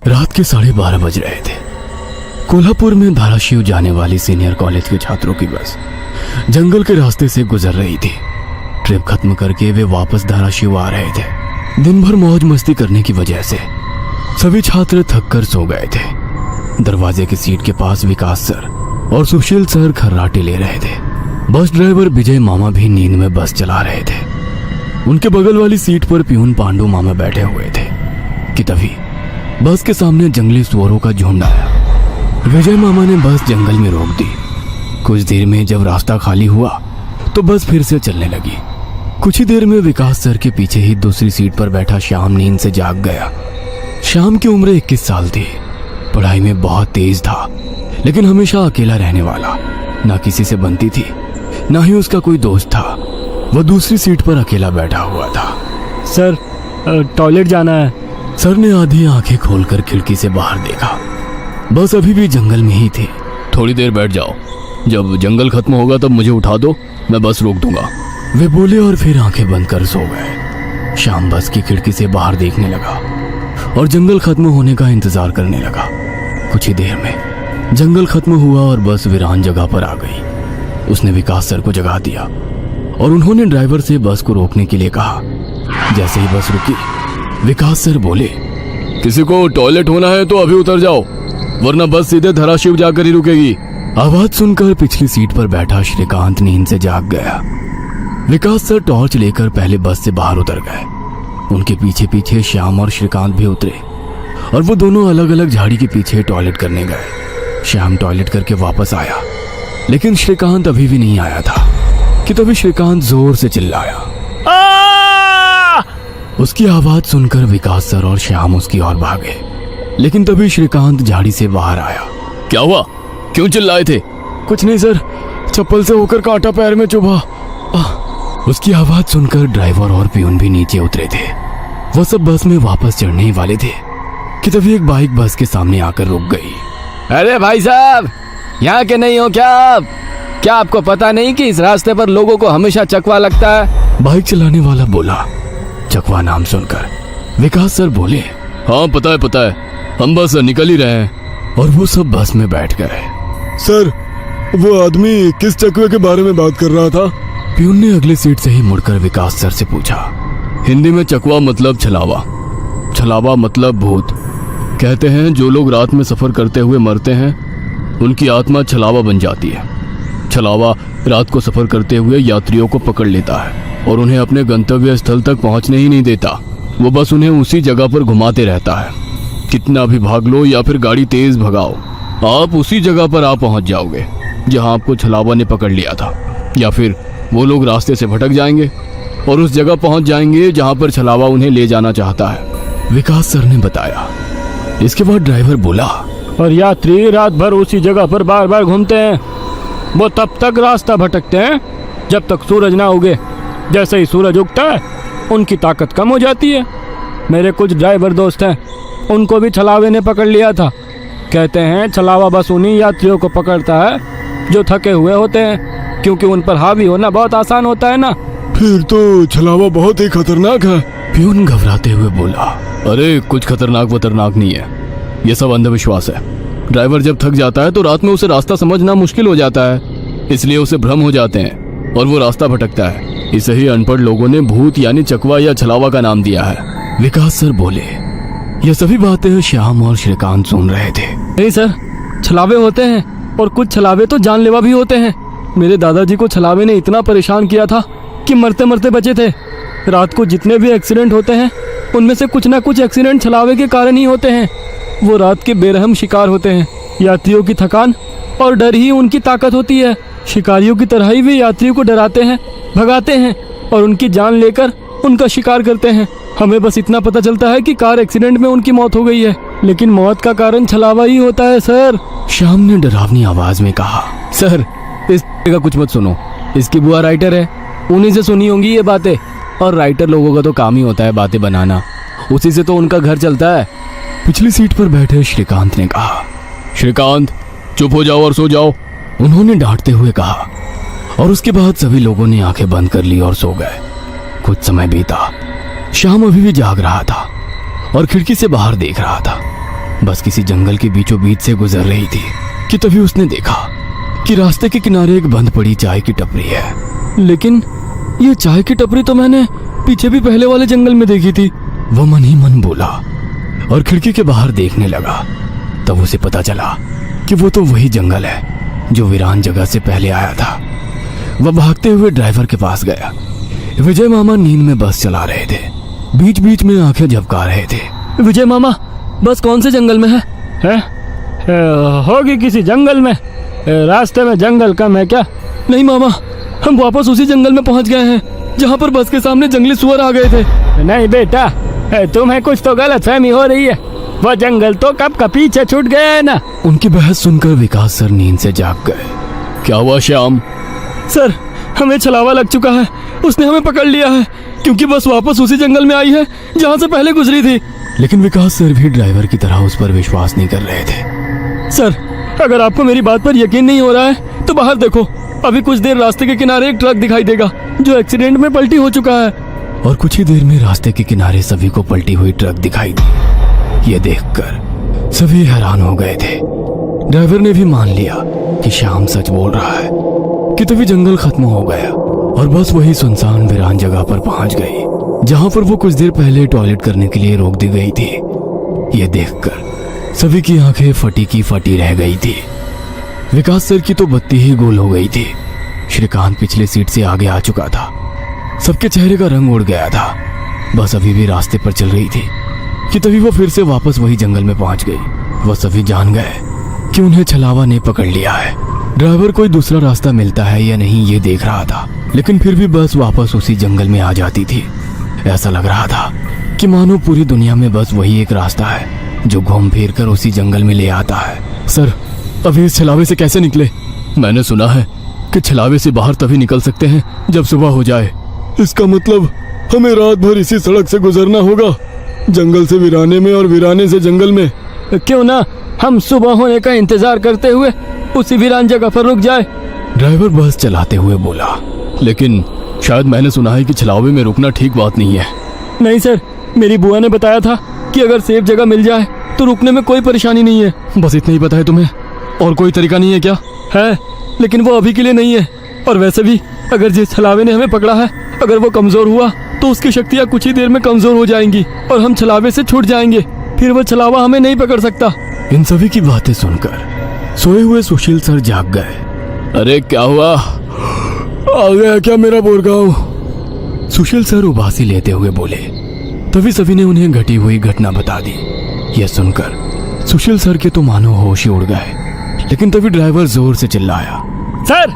रात के 12:30 बज रहे थे। कोल्हापुर में धाराशिव जाने वाली सीनियर कॉलेज के छात्रों की बस जंगल के रास्ते से गुजर रही थी। ट्रिप खत्म करके वे वापस धाराशिव आ रहे थे। दिन भर मौज मस्ती करने की वजह से सभी छात्र थक कर सो गए थे। दरवाजे की सीट के पास विकास सर और सुशील सर खर्राटे ले रहे थे। बस ड्राइवर विजय मामा भी नींद में बस चला रहे थे। उनके बगल वाली सीट पर प्यून पांडु मामा बैठे हुए थे कि तभी बस के सामने जंगली सुअरों का झुंड आया। विजय मामा ने बस जंगल में रोक दी। कुछ देर में जब रास्ता खाली हुआ तो बस फिर से चलने लगी। कुछ ही देर में विकास सर के पीछे ही दूसरी सीट पर बैठा श्याम नींद से जाग गया। श्याम की उम्र 21 साल थी। पढ़ाई में बहुत तेज था, लेकिन हमेशा अकेला रहने वाला। ना किसी से बनती थी, ना ही उसका कोई दोस्त था। वह दूसरी सीट पर अकेला बैठा हुआ था। सर, टॉयलेट जाना है। सर ने आधी आंखें खोलकर खिड़की से बाहर देखा। बस अभी भी जंगल में ही थी। थोड़ी देर बैठ जाओ, जब जंगल खत्म होगा तब मुझे उठा दो, मैं बस रोक दूंगा। वे बोले और फिर आंखें बंद कर सो गए। श्याम बस की खिड़की से बाहर देखने लगा और जंगल खत्म होने का इंतजार करने लगा। कुछ ही देर में जंगल खत्म हुआ और बस वीरान जगह पर आ गई। उसने विकास सर को जगा दिया और उन्होंने ड्राइवर से बस को रोकने के लिए कहा। जैसे ही बस रुकी, विकास सर बोले, किसी को टॉयलेट होना है तो अभी उतर जाओ, वरना बस सीधे धाराशिव जाकर ही रुकेगी। आवाज सुनकर पिछली सीट पर बैठा श्रीकांत नींद से जाग गया। विकास सर टॉर्च लेकर पहले बस से बाहर उतर गए। उनके पीछे पीछे श्याम और श्रीकांत भी उतरे और वो दोनों अलग अलग झाड़ी के पीछे टॉयलेट करने गए। श्याम टॉयलेट करके वापस आया, लेकिन श्रीकांत अभी भी नहीं आया था कि तभी श्रीकांत जोर से चिल्लाया। उसकी आवाज सुनकर विकास सर और श्याम उसकी ओर भागे, लेकिन तभी श्रीकांत झाड़ी से बाहर आया। क्या हुआ, क्यों चिल्लाए थे? कुछ नहीं सर, चप्पल से होकर कांटा पैर में चुभा। उसकी आवाज सुनकर ड्राइवर और प्यून भी नीचे उतरे थे। वो सब बस में वापस चढ़ने ही वाले थे कि तभी एक बाइक बस के सामने आकर रुक गई। अरे भाई साहब, यहाँ के नहीं हो क्या आप? क्या आपको पता नहीं कि इस रास्ते पर लोगों को हमेशा चकवा लगता है? बाइक चलाने वाला बोला। चकवा नाम सुनकर विकास सर बोले, हाँ पता है, हम बस निकल ही रहे हैं। और वो सब बस में बैठ गए। सर, वो आदमी किस चकवे के बारे में बात कर रहा था? प्यून ने अगली सीट से ही मुड़कर विकास सर से पूछा। हिंदी में चकवा मतलब छलावा, छलावा मतलब भूत। कहते हैं जो लोग रात में सफर करते हुए मरते हैं उनकी आत्मा छलावा बन जाती है। छलावा रात को सफर करते हुए यात्रियों को पकड़ लेता है और उन्हें अपने गंतव्य स्थल तक पहुंचने ही नहीं देता। वो बस उन्हें उसी जगह पर घुमाते रहता है। कितना भी भाग लो या फिर गाड़ी तेज भगाओ, आप उसी जगह पर आ पहुंच जाओगे जहां आपको छलावा ने पकड़ लिया था। या फिर वो लोग रास्ते से भटक जाएंगे और उस जगह पहुंच जाएंगे जहां पर छलावा उन्हें ले जाना चाहता है, विकास सर ने बताया। इसके बाद ड्राइवर बोला, और यात्री रात भर उसी जगह पर बार बार घूमते हैं। वो तब तक रास्ता भटकते हैं जब तक सूरज ना उगे। जैसे ही सूरज उगता है उनकी ताकत कम हो जाती है। मेरे कुछ ड्राइवर दोस्त हैं, उनको भी छलावे ने पकड़ लिया था। कहते हैं छलावा बस उन्हीं यात्रियों को पकड़ता है जो थके हुए होते हैं, क्योंकि उन पर हावी होना बहुत आसान होता है ना। फिर तो छलावा बहुत ही खतरनाक है। प्यून घबराते हुए बोला, अरे कुछ खतरनाक नहीं है, ये सब अंधविश्वास है। ड्राइवर जब थक जाता है तो रात में उसे रास्ता समझना मुश्किल हो जाता है, इसलिए उसे भ्रम हो जाते हैं और वो रास्ता भटकता है। इसे ही अनपढ़ लोगों ने भूत यानी चकवा या छलावा का नाम दिया है, विकास सर बोले। ये सभी बातें श्याम और श्रीकांत सुन रहे थे। नहीं सर, छलावे होते हैं और कुछ छलावे तो जानलेवा भी होते हैं। मेरे दादाजी को छलावे ने इतना परेशान किया था कि मरते मरते बचे थे। रात को जितने भी एक्सीडेंट होते हैं उनमें से कुछ ना कुछ एक्सीडेंट छलावे के कारण ही होते हैं। वो रात के बेरहम शिकार होते हैं। यात्रियों की थकान और डर ही उनकी ताकत होती है। शिकारियों की तरह ही वे यात्रियों को डराते हैं, भगाते हैं और उनकी जान लेकर उनका शिकार करते हैं। हमें बस इतना पता चलता है कि कार एक्सीडेंट में उनकी मौत हो गई है, लेकिन मौत का कारण छलावा ही होता है सर। श्याम ने डरावनी आवाज में कहा। सर, इस का कुछ मत सुनो, इसकी बुआ राइटर है, उन्हीं से सुनी होंगी ये बातें। और राइटर लोगों का तो काम ही होता है बातें बनाना, उसी से तो उनका घर चलता है। पिछली सीट पर बैठे श्रीकांत ने कहा। श्रीकांत, चुप हो जाओ और सो जाओ, उन्होंने डांटते हुए कहा। और उसके बाद सभी लोगों ने आंखें बंद कर ली और सो गए। कुछ समय बीता। श्याम अभी भी जाग रहा था और खिड़की से बाहर देख रहा था। बस किसी जंगल के बीचों बीच से गुजर रही थी कि तभी उसने देखा कि रास्ते के किनारे एक बंद पड़ी चाय की टपरी है। लेकिन ये चाय की टपरी तो मैंने पीछे भी पहले वाले जंगल में देखी थी। वह मन ही मन बोला और खिड़की के बाहर देखने लगा। तब उसे पता चला कि वो तो वही जंगल है जो वीरान जगह से पहले आया था। वह भागते हुए ड्राइवर के पास गया। विजय मामा नींद में बस चला रहे थे, बीच बीच में आंखें झपका रहे थे। विजय मामा, बस कौन से जंगल में है? होगी किसी जंगल में। रास्ते में जंगल कम है क्या? नहीं मामा, हम वापस उसी जंगल में पहुंच गए हैं जहां पर बस के सामने जंगली सुअर आ गए थे। नहीं बेटा, तुम्हें कुछ तो गलतफहमी हो रही है। वो जंगल तो कब का पीछे छूट गया है ना। उनकी बहस सुनकर विकास सर नींद से जाग गए। क्या हुआ श्याम? सर, हमें छलावा लग चुका है। उसने हमें पकड़ लिया है क्योंकि बस वापस उसी जंगल में आई है जहां से पहले गुजरी थी। लेकिन विकास सर भी ड्राइवर की तरह उस पर विश्वास नहीं कर रहे थे। सर, अगर आपको मेरी बात पर यकीन नहीं हो रहा है तो बाहर देखो। अभी कुछ देर रास्ते के किनारे एक ट्रक दिखाई देगा जो एक्सीडेंट में पलटी हो चुका है। और कुछ ही देर में रास्ते के किनारे सभी को पलटी हुई ट्रक दिखाई दी। ये देखकर सभी हैरान हो गए थे। ड्राइवर ने भी मान लिया कि श्याम सच बोल रहा है कि तभी जंगल खत्म हो गया और बस वही सुनसान वीरान जगह पर पहुंच गई जहां पर वो कुछ देर पहले टॉयलेट करने के लिए रोक दी गई थी। ये देखकर सभी की आंखें फटी की फटी रह गई थी। विकास सर की तो बत्ती ही गोल हो गई थी। श्रीकांत पिछले सीट से आगे आ चुका था। सबके चेहरे का रंग उड़ गया था। बस अभी भी रास्ते पर चल रही थी कि तभी वो फिर से वापस वही जंगल में पहुंच गई। वो सभी जान गए कि उन्हें छलावा ने पकड़ लिया है। ड्राइवर कोई दूसरा रास्ता मिलता है या नहीं ये देख रहा था, लेकिन फिर भी बस वापस उसी जंगल में आ जाती थी। ऐसा लग रहा था कि मानो पूरी दुनिया में बस वही एक रास्ता है जो घूम फिर कर उसी जंगल में ले आता है। सर, अभी इस छलावे से कैसे निकले? मैंने सुना है कि छलावे से बाहर तभी निकल सकते हैं जब सुबह हो जाए। इसका मतलब हमें रात भर इसी सड़क से गुजरना होगा, जंगल से वीराने में और वीराने से जंगल में। क्यों ना हम सुबह होने का इंतजार करते हुए उसी वीरान जगह पर रुक जाए। ड्राइवर बस चलाते हुए बोला। लेकिन शायद मैंने सुना है कि छलावे में रुकना ठीक बात नहीं है। नहीं सर, मेरी बुआ ने बताया था कि अगर सेफ जगह मिल जाए तो रुकने में कोई परेशानी नहीं है। बस इतना ही पता है तुम्हें? और कोई तरीका नहीं है क्या? है, लेकिन वो अभी के लिए नहीं है। और वैसे भी अगर जिस छलावे ने हमें पकड़ा है, अगर वो कमजोर हुआ तो उसकी शक्तियाँ कुछ ही देर में कमजोर हो जाएंगी और हम छलावे से छूट जाएंगे। फिर वो छलावा हमें नहीं पकड़ सकता। इन सभी की बातें सुनकर सोए हुए सुशील सर जाग गए। अरे क्या हुआ? आ गया क्या मेरा बोरगांव? सुशील सर उबासी लेते हुए बोले। तभी सभी ने उन्हें घटी हुई घटना बता दी। यह सुनकर सुशील सर के तो मानो होश ही उड़ गए। लेकिन तभी ड्राइवर जोर से चिल्लाया, सर,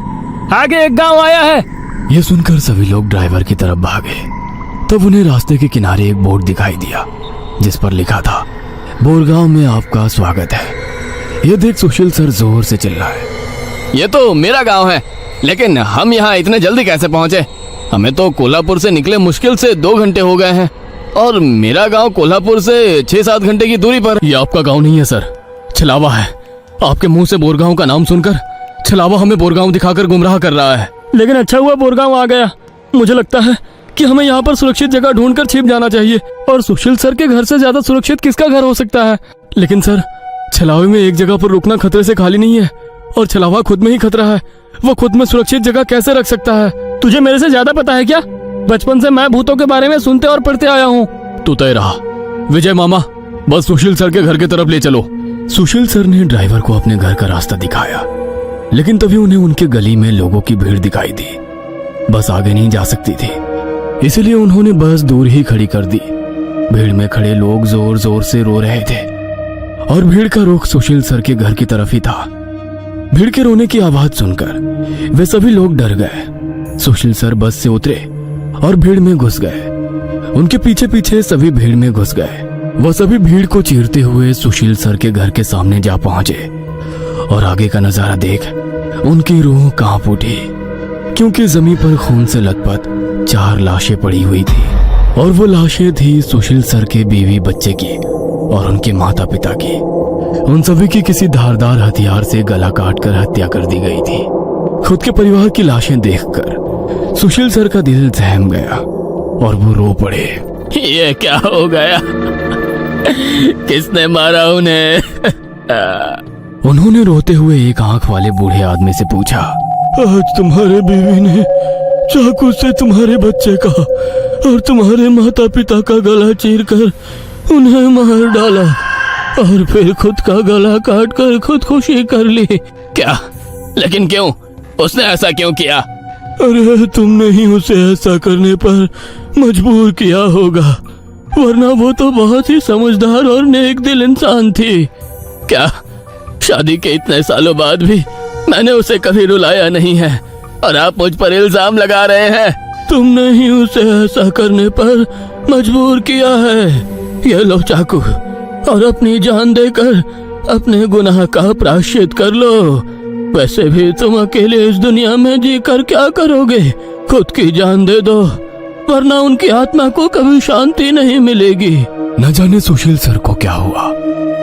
आगे एक गांव आया है। यह सुनकर सभी लोग ड्राइवर की तरफ भागे। तब उन्हें रास्ते के किनारे एक बोर्ड दिखाई दिया जिस पर लिखा था, बोरगांव में आपका स्वागत है। यह देख सुशील सर जोर से चिल्लाए, ये तो मेरा गांव है, लेकिन हम यहाँ इतने जल्दी कैसे पहुँचे? हमें तो कोल्हापुर से निकले मुश्किल से 2 घंटे हो गए हैं और मेरा गांव कोल्हापुर से 6-7 घंटे की दूरी पर। यह आपका गांव नहीं है सर, छलावा है। आपके मुंह से बोरगांव का नाम सुनकर छलावा हमें बोरगांव दिखाकर गुमराह कर रहा है। लेकिन अच्छा हुआ बोरगांव आ गया। मुझे लगता है कि हमें यहाँ पर सुरक्षित जगह ढूंढकर छिप जाना चाहिए। और सुशील सर के घर से ज्यादा सुरक्षित किसका घर हो सकता है? लेकिन सर, छलावे में एक जगह पर रुकना खतरे से खाली नहीं है और छलावा खुद में ही खतरा है। वो खुद में सुरक्षित जगह कैसे रख सकता है? तुझे मेरे से ज्यादा पता है क्या? बचपन से मैं भूतों के बारे में सुनते और पढ़ते आया हूँ। तू तय रहा। विजय मामा, बस सुशील सर के घर की तरफ ले चलो। सुशील सर ने ड्राइवर को अपने घर का रास्ता दिखाया, लेकिन तभी उन्हें उनके गली में लोगों की भीड़ दिखाई दी। बस आगे नहीं जा सकती थी, इसलिए उन्होंने बस दूर ही खड़ी कर दी। भीड़ में खड़े लोग जोर जोर से रो रहे थे और भीड़ का रुख सुशील सर के घर की तरफ ही था। भीड़ के रोने की आवाज सुनकर वे सभी लोग डर गए। सुशील सर बस से उतरे और भीड़ में घुस गए। उनके पीछे पीछे सभी भीड़ में घुस गए। वह सभी भीड़ को चीरते हुए सुशील सर के घर के सामने जा पहुंचे और आगे का नजारा देख उनकी रूह कांप उठी, क्योंकि जमीन पर खून से लथपथ 4 लाशें पड़ी हुई थी और वो लाशें थी सुशील सर के बीवी बच्चे की और उनके माता पिता की। उन सभी की किसी धारदार हथियार से गला काटकर हत्या कर दी गई थी। खुद के परिवार की लाशें देखकर सुशील सर का दिल सहम गया और वो रो पड़े। ये क्या हो गया? किसने मारा उन्हें? उन्होंने रोते हुए एक आंख वाले बूढ़े आदमी से पूछा। आज तुम्हारे बीवी ने चाकू से तुम्हारे बच्चे का और तुम्हारे माता पिता का गला चीरकर उन्हें मार डाला और फिर खुद का गला काट कर खुदकुशी कर ली। क्या? लेकिन क्यों? उसने ऐसा क्यों किया? अरे तुमने ही उसे ऐसा करने पर मजबूर किया होगा, वरना वो तो बहुत ही समझदार और नेक दिल इंसान थी। क्या शादी के इतने सालों बाद भी मैंने उसे कभी रुलाया नहीं है और आप मुझ पर इल्जाम लगा रहे हैं? तुमने ही उसे ऐसा करने पर मजबूर किया है। ये लो चाकू और अपनी जान देकर अपने गुनाह का प्रायश्चित कर लो। वैसे भी तुम अकेले इस दुनिया में जीकर क्या करोगे? खुद की जान दे दो, वरना उनकी आत्मा को कभी शांति नहीं मिलेगी। न जाने सुशील सर को क्या हुआ,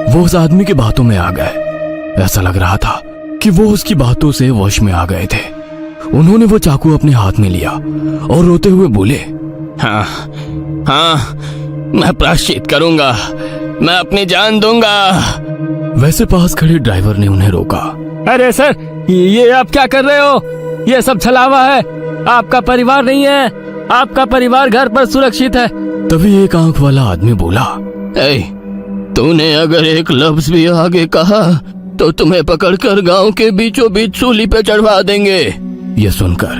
वो उस आदमी की बातों में आ गए। ऐसा लग रहा था कि वो उसकी बातों से वश में आ गए थे। उन्होंने वो चाकू अपने हाथ में लिया और रोते हुए बोले, हाँ हाँ, मैं प्रायश्चित करूंगा, मैं अपनी जान दूंगा। वैसे पास खड़े ड्राइवर ने उन्हें रोका। अरे सर, ये आप क्या कर रहे हो? ये सब छलावा है, आपका परिवार नहीं है। आपका परिवार घर पर सुरक्षित है। तभी एक आंख वाला आदमी बोला, तूने अगर एक लफ्ज भी आगे कहा तो तुम्हें पकड़कर गांव के बीचों बीच सूली पे चढ़वा देंगे। यह सुनकर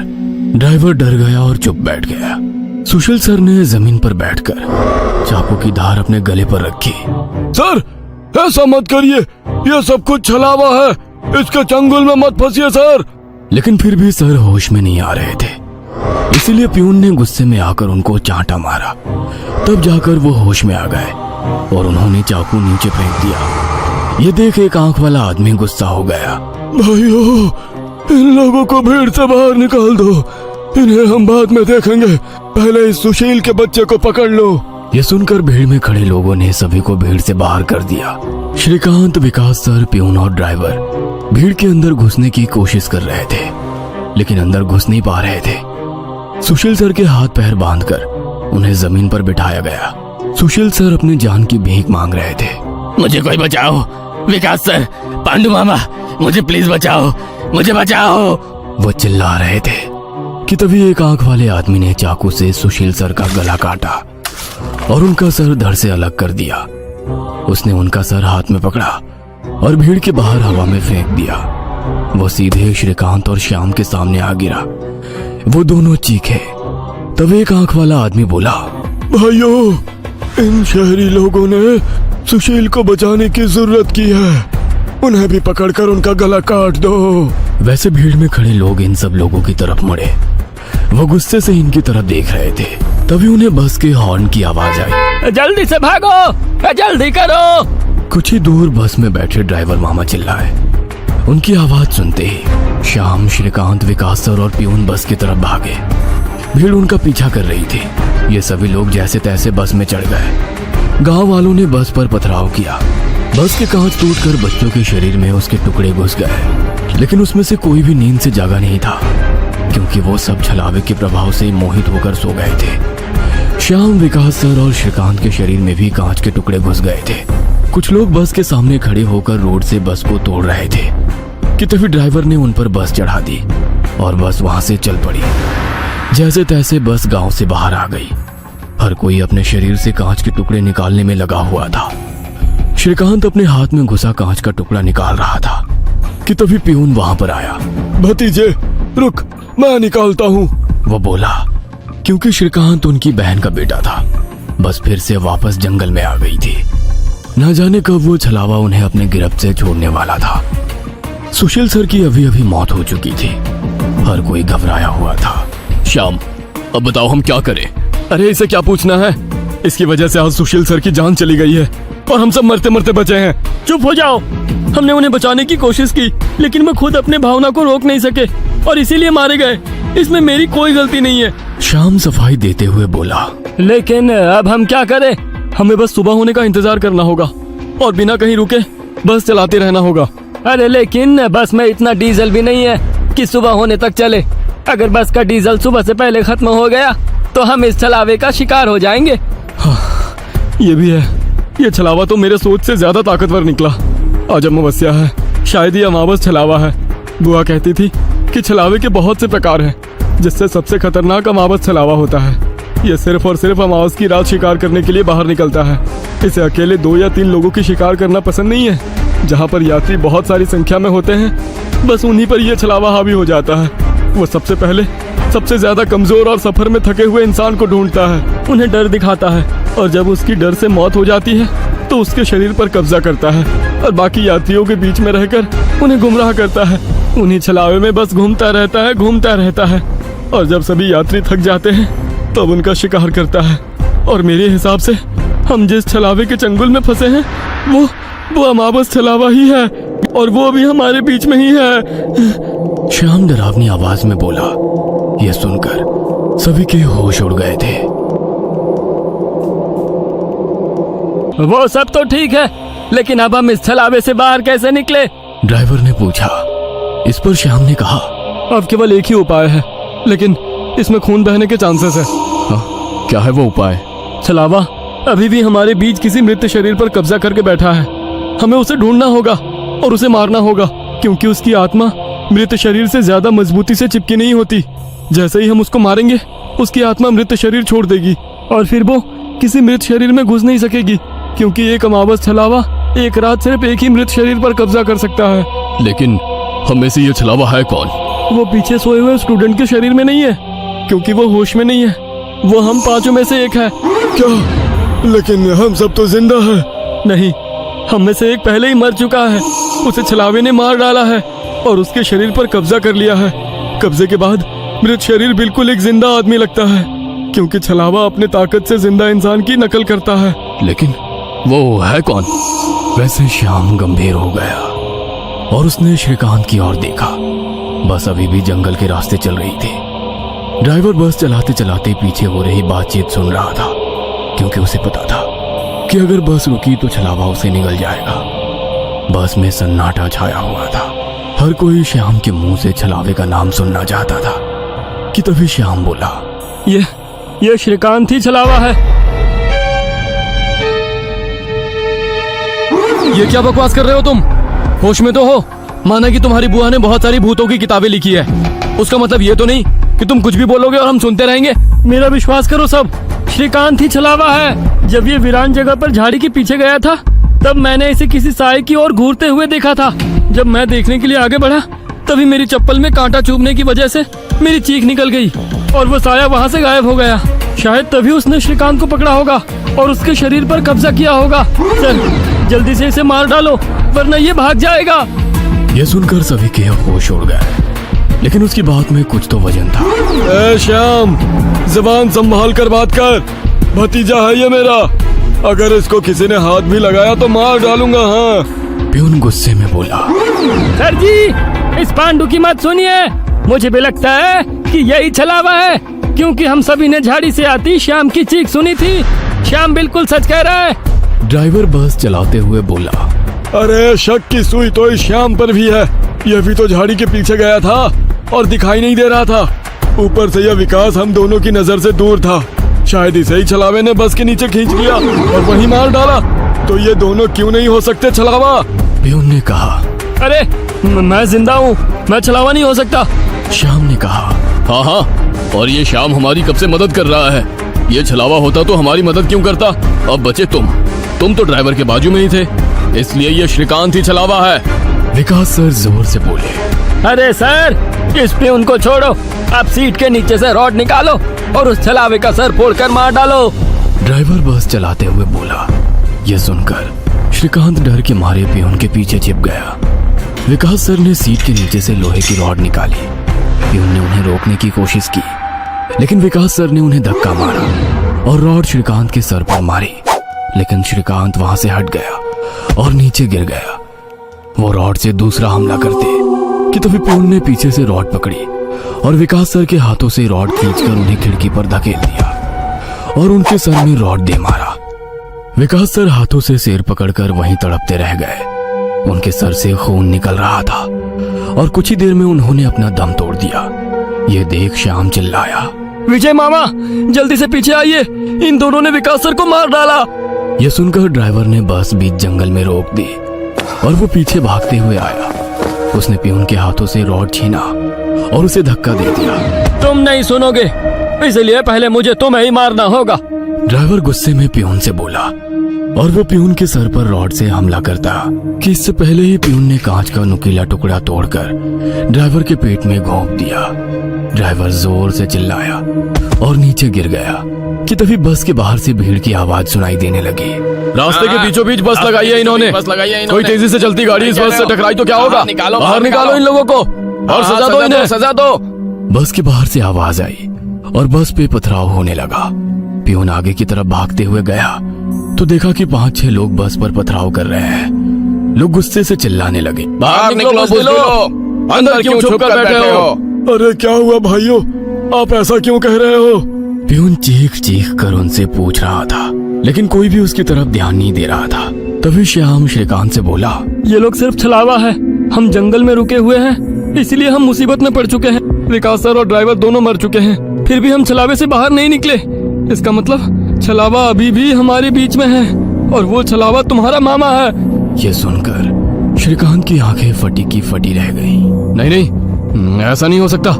ड्राइवर डर गया और चुप बैठ गया। सुशील सर ने जमीन पर बैठकर चाकू की धार अपने गले पर रखी। सर, ऐसा मत करिए, ये सब कुछ छलावा है, इसके चंगुल में मत फंसिए सर। लेकिन फिर भी सर होश में नहीं आ रहे थे, इसीलिए प्यून ने गुस्से में आकर उनको चांटा मारा। तब जाकर वो होश में आ गए और उन्होंने चाकू नीचे फेंक दिया। ये देख एक आंख वाला आदमी गुस्सा हो गया। भाइयों, इन लोगों को भीड़ से बाहर निकाल दो, इन्हें हम बाद में देखेंगे, पहले इस सुशील के बच्चे को पकड़ लो। ये सुनकर भीड़ में खड़े लोगों ने सभी को भीड़ से बाहर कर दिया। श्रीकांत, विकास सर, प्यून और ड्राइवर भीड़ के अंदर घुसने की कोशिश कर रहे थे, लेकिन अंदर घुस नहीं पा रहे थे। सुशील सर के हाथ पैर बांधकर उन्हें जमीन पर बिठाया गया। सुशील सर अपनी जान की भीख मांग रहे थे। मुझे कोई बचाओ, विकास सर, पांडु मामा, मुझे प्लीज बचाओ, मुझे बचाओ। वो चिल्ला रहे थे कि तभी एक आंख वाले आदमी ने चाकू से सुशील सर का गला काटा और उनका सर धड़ से अलग कर दिया। उसने उनका सर हाथ में पकड़ा और भीड़ के बाहर हवा में फेंक दिया। वो सीधे श्रीकांत और श्याम के सामने आ गिरा। वो दोनों चीखे। तब एक आंख वाला आदमी बोला, भाइयों, इन शहरी लोगों ने सुशील को बचाने की जरूरत की है, उन्हें भी पकड़कर उनका गला काट दो। वैसे भीड़ में खड़े लोग इन सब लोगों की तरफ मुड़े। वो गुस्से से इनकी तरफ देख रहे थे। तभी उन्हें बस के हॉर्न की आवाज आई। जल्दी से भागो, जल्दी करो। कुछ ही दूर बस में बैठे ड्राइवर मामा चिल्लाए। उनकी आवाज सुनते ही श्याम, श्रीकांत, विकास सर और प्यून बस की तरफ भागे। भीड़ उनका पीछा कर रही थी। ये सभी लोग जैसे तैसे बस में चढ़ गए। गांव वालों ने बस पर पथराव किया। बस के कांच टूटकर बच्चों के शरीर में उसके टुकड़े घुस गए, लेकिन उसमें से कोई भी नींद से जागा नहीं था, क्योंकि वो सब छलावे के प्रभाव से मोहित होकर सो गए थे। श्याम, विकास सर और श्रीकांत के शरीर में भी कांच के टुकड़े घुस गए थे। कुछ लोग बस के सामने खड़े होकर रोड से बस को तोड़ रहे थे कि तभी ड्राइवर ने उन पर बस चढ़ा दी और बस वहां से चल पड़ी। जैसे तैसे बस गांव से बाहर आ गई। हर कोई अपने शरीर से कांच के टुकड़े निकालने में लगा हुआ था। श्रीकांत अपने हाथ में घुसा कांच का टुकड़ा निकाल रहा था कि तभी प्यून वहां पर आया। भतीजे रुक, मैं निकालता हूँ, वो बोला, क्योंकि श्रीकांत उनकी बहन का बेटा था। बस फिर से वापस जंगल में आ गई थी। न जाने कब वो छलावा उन्हें अपने गिरफ्त से छोड़ने वाला था। सुशील सर की अभी अभी मौत हो चुकी थी। हर कोई घबराया हुआ था। श्याम, अब बताओ हम क्या करें? अरे इसे क्या पूछना है, इसकी वजह से आज सुशील सर की जान चली गई है और हम सब मरते मरते बचे हैं। चुप हो जाओ। हमने उन्हें बचाने की कोशिश की, लेकिन वो खुद अपने भावना को रोक नहीं सके और इसीलिए मारे गए। इसमें मेरी कोई गलती नहीं है। श्याम सफाई देते हुए बोला, लेकिन अब हम क्या करें? हमें बस सुबह होने का इंतजार करना होगा और बिना कहीं रुके बस चलाते रहना होगा। अरे लेकिन बस में इतना डीजल भी नहीं है कि सुबह होने तक चले। अगर बस का डीजल सुबह से पहले खत्म हो गया तो हम इस छलावे का शिकार हो जाएंगे। हाँ, ये भी है। ये छलावा तो मेरे सोच से ज्यादा ताकतवर निकला। आज अमावस्या है, शायद ये अमावस छलावा है। बुआ कहती थी कि छलावे के बहुत से प्रकार हैं, जिससे सबसे खतरनाक अमावस छलावा होता है। ये सिर्फ और सिर्फ अमावस की रात शिकार करने के लिए बाहर निकलता है। इसे अकेले 2 या 3 लोगों की शिकार करना पसंद नहीं है। जहाँ पर यात्री बहुत सारी संख्या में होते हैं, बस उन्हीं पर यह छलावा हावी हो जाता है। वो सबसे पहले सबसे ज्यादा कमजोर और सफर में थके हुए इंसान को ढूंढता है, उन्हें डर दिखाता है, और जब उसकी डर से मौत हो जाती है तो उसके शरीर पर कब्जा करता है और बाकी यात्रियों के बीच में रहकर उन्हें गुमराह करता है। उन्हीं छलावे में बस घूमता रहता है और जब सभी यात्री थक जाते हैं तब उनका शिकार करता है। और मेरे हिसाब से हम जिस छलावे के चंगुल में फंसे हैं वो अमावस छलावा ही है, और वो अभी हमारे बीच में ही है। श्याम डरावनी आवाज में बोला। यह सुनकर सभी के होश उड़ गए थे। वो सब तो ठीक है, लेकिन अब हम इस छलावे से बाहर कैसे निकले? ड्राइवर ने पूछा। इस पर श्याम ने कहा, अब केवल एक ही उपाय है, लेकिन इसमें खून बहने के चांसेस है। हाँ, क्या है वो उपाय? छलावा अभी भी हमारे बीच किसी मृत शरीर पर कब्जा करके बैठा है। हमें उसे ढूंढना होगा और उसे मारना होगा, क्योंकि उसकी आत्मा मृत शरीर से ज्यादा मजबूती से चिपकी नहीं होती। जैसे ही हम उसको मारेंगे, उसकी आत्मा मृत शरीर छोड़ देगी और फिर वो किसी मृत शरीर में घुस नहीं सकेगी, क्योंकि एक अमावस छलावा एक रात सिर्फ एक ही मृत शरीर पर कब्जा कर सकता है। लेकिन हम में से ये छलावा है कौन? वो पीछे सोए हुए स्टूडेंट के शरीर में नहीं है, क्योंकि वो होश में नहीं है। वो हम 5 में से एक है। क्या? लेकिन हम सब तो जिंदा हैं। नहीं, हम में से एक पहले ही मर चुका है। उसे छलावे ने मार डाला है और उसके शरीर पर कब्जा कर लिया है। कब्जे के बाद मृत शरीर बिल्कुल एक जिंदा आदमी लगता है, क्योंकि छलावा अपने ताकत से जिंदा इंसान की नकल करता है। लेकिन वो है कौन? वैसे श्याम गंभीर हो गया और उसने श्रीकांत की ओर देखा। बस अभी भी जंगल के रास्ते चल रही थी। ड्राइवर बस चलाते चलाते पीछे हो रही बातचीत सुन रहा था, क्योंकि उसे पता था कि अगर बस रुकी तो छलावा उसे निगल जाएगा। बस में सन्नाटा छाया हुआ था। हर कोई श्याम के मुंह से छलावे का नाम सुनना चाहता था कि तभी श्याम बोला, ये श्रीकांत ही छलावा है। ये क्या बकवास कर रहे हो तुम? होश में तो हो? माना कि तुम्हारी बुआ ने बहुत सारी भूतों की किताबें लिखी है, उसका मतलब ये तो नहीं कि तुम कुछ भी बोलोगे और हम सुनते रहेंगे। मेरा विश्वास करो सब, श्रीकांत ही छलावा है। जब ये वीरान जगह पर झाड़ी के पीछे गया था, तब मैंने इसे किसी साए की ओर घूरते हुए देखा था। जब मैं देखने के लिए आगे बढ़ा, तभी मेरी चप्पल में कांटा चुभने की वजह से मेरी चीख निकल गई और वो साया वहाँ से गायब हो गया। शायद तभी उसने श्रीकांत को पकड़ा होगा और उसके शरीर पर कब्जा किया होगा। सर, जल्दी से इसे मार डालो, वरना ये भाग जाएगा। यह सुनकर सभी के होश उड़ गए, लेकिन उसकी बात में कुछ तो वजन था। ए श्याम, जुबान संभाल कर बात कर। भतीजा है ये मेरा, अगर इसको किसी ने हाथ भी लगाया तो मार डालूंगा। हाँ। प्यून गुस्से में बोला, सर जी, इस पांडु की मत सुनिए। मुझे भी लगता है कि यही छलावा है, क्योंकि हम सभी ने झाड़ी से आती श्याम की चीख सुनी थी। श्याम बिल्कुल सच कह रहा है। ड्राइवर बस चलाते हुए बोला, अरे शक की सुई तो इस श्याम पर भी है। यह भी तो झाड़ी के पीछे गया था और दिखाई नहीं दे रहा था। ऊपर से यह विकास हम दोनों की नजर से दूर था। शायद इसे ही छलावे ने बस के नीचे खींच लिया और वहीं मार डाला। तो ये दोनों क्यों नहीं हो सकते छलावा? प्यून ने कहा। अरे मैं जिंदा हूँ, मैं छलावा नहीं हो सकता। श्याम ने कहा, हाँ, और ये श्याम हमारी कब से मदद कर रहा है। ये छलावा होता तो हमारी मदद क्यों करता? अब बचे तुम तो ड्राइवर के बाजू में ही थे, इसलिए ये श्रीकांत ही छलावा है। विकास सर जोर से बोले, अरे सर, इस पे उनको छोड़ो। आप सीट के नीचे से रॉड निकालो और उस छलावे का सर फोड़कर मार डालो। ड्राइवर बस चलाते हुए बोला। यह सुनकर श्रीकांत डर के मारे प्यून के पीछे छिप गया। विकास सर ने सीट के नीचे से लोहे की रॉड निकाली। प्यून ने उन्हें रोकने की कोशिश की, लेकिन विकास सर ने उन्हें धक्का मारा और रॉड श्रीकांत के सर पर मारी। लेकिन श्रीकांत वहां से हट गया और नीचे गिर गया। वो रॉड से दूसरा हमला करते कि तभी प्यून ने पीछे से रॉड पकड़ी और विकास सर के हाथों से रॉड खींचकर उन्हें खिड़की पर धकेल दिया और उनके सर में रॉड दे मारा। विकास सर हाथों से सिर पकड़कर वहीं तड़पते रह गए। उनके सर से खून निकल रहा था और कुछ ही देर में उन्होंने अपना दम तोड़ दिया। ये देख श्याम चिल्लाया, विजय मामा, जल्दी से पीछे आइए, इन दोनों ने विकास सर को मार डाला। यह सुनकर ड्राइवर ने बस बीच जंगल में रोक दी और वो पीछे भागते हुए आया। उसने पियून के हाथों से रॉड छीना और उसे धक्का दे दिया। तुम नहीं सुनोगे, इसलिए पहले मुझे तुम्हें ही मारना होगा। ड्राइवर गुस्से में पियून से बोला और वो पियून के सर पर रॉड से हमला करता कि इससे पहले ही पियून ने कांच का नुकीला टुकड़ा तोड़कर ड्राइवर के पेट में घोंप दिया। ड्राइवर जोर से चिल्लाया और नीचे गिर गया कि तभी बस के बाहर से भीड़ की आवाज सुनाई देने लगी। रास्ते के बीचों बीच बस लगाई है इन्होंने। कोई तेजी से चलती गाड़ी इस बस से टकराई तो क्या होगा? बाहर निकालो इन लोगों को और सजा दो इन्हें, सजा दो। बस के बाहर से आवाज आई और बस पे पथराव होने लगा। पियून आगे की तरफ भागते हुए गया तो देखा कि 5-6 लोग बस पर पथराव कर रहे हैं। लोग गुस्से से चिल्लाने लगे, बाहर निकलो बुज़दिलों, अंदर क्यों छुप कर बैठे हो? अरे क्या हुआ भाइयों, आप ऐसा क्यों कह रहे हो? पियून चीख चीख कर उनसे पूछ रहा था, लेकिन कोई भी उसकी तरफ ध्यान नहीं दे रहा था। तभी श्याम श्रीकांत से बोला, ये लोग सिर्फ छलावा है। हम जंगल में रुके हुए हैं, इसलिए हम मुसीबत में पड़ चुके हैं। विकास सर और ड्राइवर दोनों मर चुके हैं, फिर भी हम छलावे से बाहर नहीं निकले। इसका मतलब छलावा अभी भी हमारे बीच में है और वो छलावा तुम्हारा मामा है। ये सुनकर श्रीकांत की आंखें फटी की फटी रह गईं। नहीं नहीं, ऐसा नहीं हो सकता।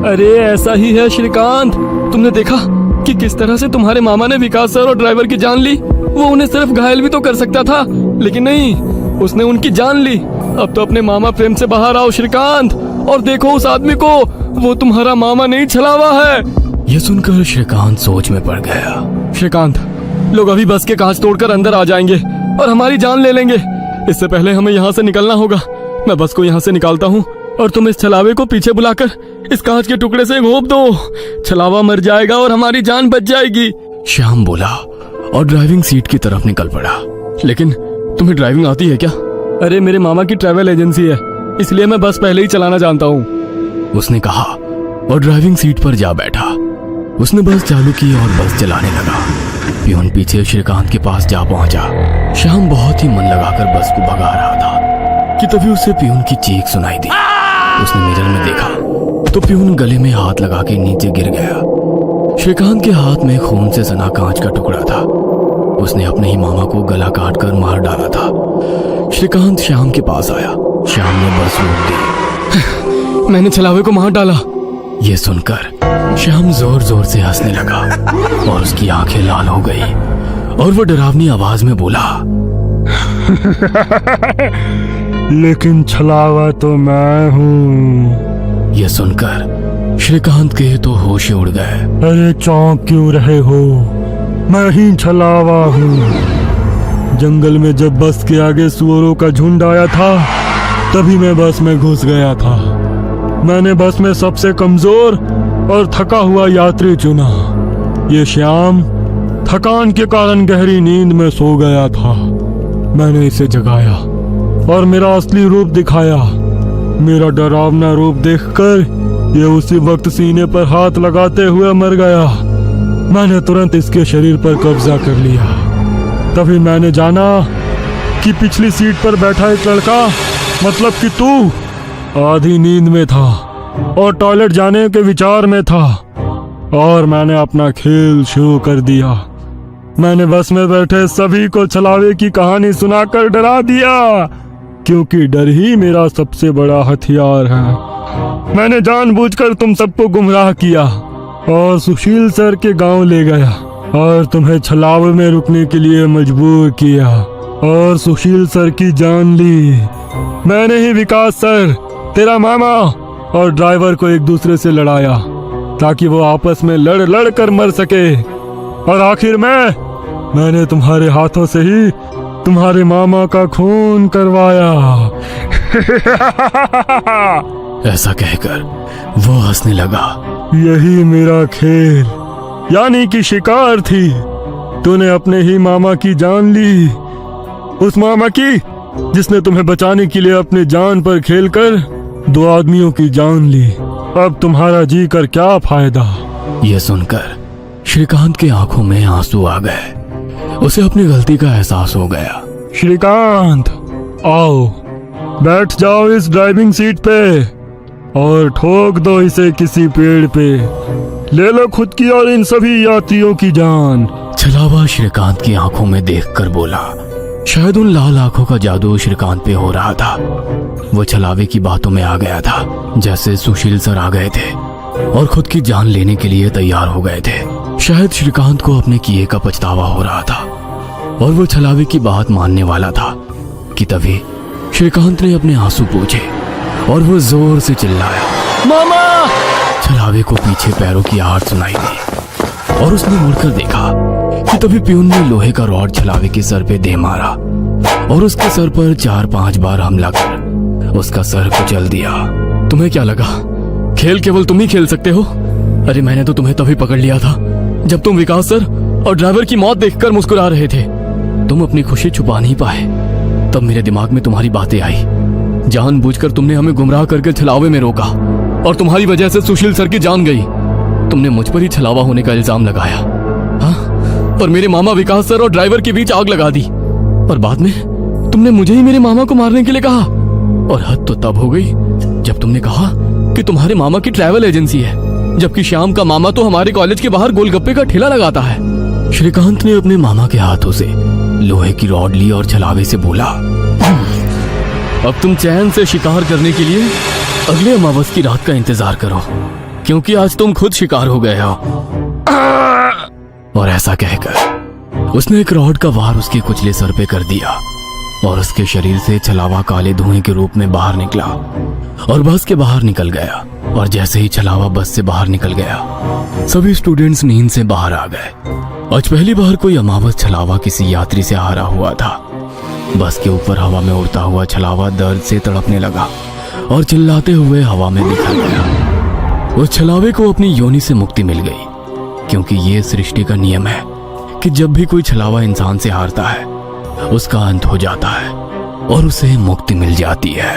अरे ऐसा ही है श्रीकांत, तुमने देखा कि किस तरह से तुम्हारे मामा ने विकास सर और ड्राइवर की जान ली। वो उन्हें सिर्फ घायल भी तो कर सकता था, लेकिन नहीं, उसने उनकी जान ली। अब तो अपने मामा प्रेम से बाहर आओ श्रीकांत और देखो उस आदमी को, वो तुम्हारा मामा नहीं छलावा है। ये सुनकर श्रीकांत सोच में पड़ गया। श्रीकांत, लोग अभी बस के कांच तोड़कर अंदर आ जाएंगे और हमारी जान ले लेंगे। इससे पहले हमें यहाँ से निकलना होगा। मैं बस को यहाँ से निकालता हूँ और तुम इस छलावे को पीछे बुलाकर इस कांच के टुकड़े से घोंप दो। छलावा मर जाएगा और हमारी जान बच जाएगी। श्याम बोला और ड्राइविंग सीट की तरफ निकल पड़ा। लेकिन तुम्हें ड्राइविंग आती है क्या? अरे मेरे मामा की ट्रैवल एजेंसी है, इसलिए मैं बस पहले ही चलाना जानता हूँ, उसने कहा और ड्राइविंग सीट पर जा बैठा। उसने बस चालू की और बस चलाने लगा। पियून पीछे श्रीकांत के पास जा पहुंचा। श्याम बहुत ही मन लगाकर बस को भगा रहा था कि तभी उसे पियून की चीख सुनाई दी। उसने मिरर में देखा तो पियून गले में हाथ लगा के नीचे गिर गया। श्रीकांत के हाथ में खून से सना कांच का टुकड़ा था। उसने अपने ही मामा को गला काट कर मार डाला था। श्रीकांत श्याम के पास आया। श्याम ने बस रोक दी। मैंने छलावे को मार डाला। ये सुनकर श्याम जोर जोर से हंसने लगा और उसकी आंखें लाल हो गई और वो डरावनी आवाज में बोला, लेकिन छलावा तो मैं हूँ। ये सुनकर श्रीकांत के तो होश उड़ गए। अरे चौंक क्यों रहे हो, मैं ही छलावा हूँ। जंगल में जब बस के आगे सुअरों का झुंड आया था, तभी मैं बस में घुस गया था। मैंने बस में सबसे कमजोर और थका हुआ यात्री चुना। ये श्याम थकान के कारण गहरी नींद में सो गया था। मैंने इसे जगाया और मेरा असली रूप दिखाया। मेरा डरावना रूप देखकर ये उसी वक्त सीने पर हाथ लगाते हुए मर गया। मैंने तुरंत इसके शरीर पर कब्जा कर लिया। तभी मैंने जाना कि पिछली सीट पर बैठा एक लड़का, मतलब कि तू, आधी नींद में था और टॉयलेट जाने के विचार में था, और मैंने अपना खेल शुरू कर दिया। मैंने बस में बैठे सभी को छलावे की कहानी सुनाकर डरा दिया, क्योंकि डर ही मेरा सबसे बड़ा हथियार है। मैंने जानबूझकर तुम सबको गुमराह किया और सुशील सर के गांव ले गया और तुम्हें छलावे में रुकने के लिए मजबूर किया और सुशील सर की जान ली। मैंने ही विकास सर, तेरा मामा और ड्राइवर को एक दूसरे से लड़ाया ताकि वो आपस में लड़ कर मर सके, और आखिर मैंने तुम्हारे हाथों से ही तुम्हारे मामा का खून करवाया। ऐसा कहकर वो हंसने लगा। यही मेरा खेल यानी कि शिकार थी। तूने अपने ही मामा की जान ली, उस मामा की जिसने तुम्हें बचाने के लिए अपनी जान पर खेलकर 2 आदमियों की जान ली। अब तुम्हारा जी कर क्या फायदा। यह सुनकर श्रीकांत की आंखों में आंसू आ गए। उसे अपनी गलती का एहसास हो गया। श्रीकांत, आओ बैठ जाओ इस ड्राइविंग सीट पे और ठोक दो इसे किसी पेड़ पे। ले लो खुद की और इन सभी यात्रियों की जान। छलावा श्रीकांत की आंखों में देखकर बोला। शायद उन लाल आंखों का जादू श्रीकांत पे हो रहा था। वो छलावे की बातों में आ गया था, जैसे सुशील सर आ गए थे और खुद की जान लेने के लिए तैयार हो गए थे। शायद श्रीकांत को अपने किए का पछतावा हो रहा था और वो छलावे की बात मानने वाला था कि तभी श्रीकांत ने अपने आंसू पोंछे और वो जोर से चिल्लाया, मामा। छलावे को पीछे पैरों की आहट सुनाई दी और उसने मुड़कर देखा कि तभी प्यून ने लोहे का रॉड छलावे के सर पे दे मारा और उसके सर पर 4-5 बार हमला कर उसका सर कुचल दिया। तुम्हें क्या लगा खेल केवल तुम ही खेल सकते हो? अरे मैंने तो तुम्हें तभी पकड़ लिया था जब तुम विकास सर और ड्राइवर की मौत देखकर मुस्कुरा रहे थे। तुम अपनी खुशी छुपा नहीं पाए। तब मेरे दिमाग में तुम्हारी बातें आई। जानबूझकर तुमने हमें गुमराह करके छलावे में रोका और तुम्हारी वजह से सुशील सर की जान गई। तुमने मुझ पर ही छलावा होने का इल्जाम लगाया, हाँ, और मेरे मामा विकास सर और ड्राइवर के बीच आग लगा दी। और बाद में तुमने मुझे ही मेरे मामा को मारने के लिए कहा। और हद तो तब हो गई जब तुमने कहा कि तुम्हारे मामा की ट्रैवल एजेंसी है, जबकि श्याम का मामा तो हमारे कॉलेज के बाहर गोलगप्पे का ठेला लगाता है। श्रीकांत ने अपने मामा के हाथों से लोहे की रॉड ली और छलावे से बोला, अब तुम चैन से शिकार करने के लिए अगले अमावस की रात का इंतजार करो, क्योंकि आज तुम खुद शिकार हो गए हो। और ऐसा कहकर उसने एक रॉड का वार उसके कुचले सर पे कर दिया और उसके शरीर से छलावा काले धुएं के रूप में बाहर निकला और बस के बाहर निकल गया। और जैसे ही छलावा बस से बाहर निकल गया, सभी स्टूडेंट्स नींद से बाहर आ गए। आज पहली बार कोई अमावस छलावा किसी यात्री से हारा हुआ था। बस के ऊपर हवा में उड़ता हुआ छलावा दर्द से तड़पने लगा और चिल्लाते हुए हवा में बिखर गया। उस छलावे को अपनी योनि से मुक्ति मिल गई, क्योंकि ये सृष्टि का नियम है कि जब भी कोई छलावा इंसान से हारता है, उसका अंत हो जाता है और उसे मुक्ति मिल जाती है।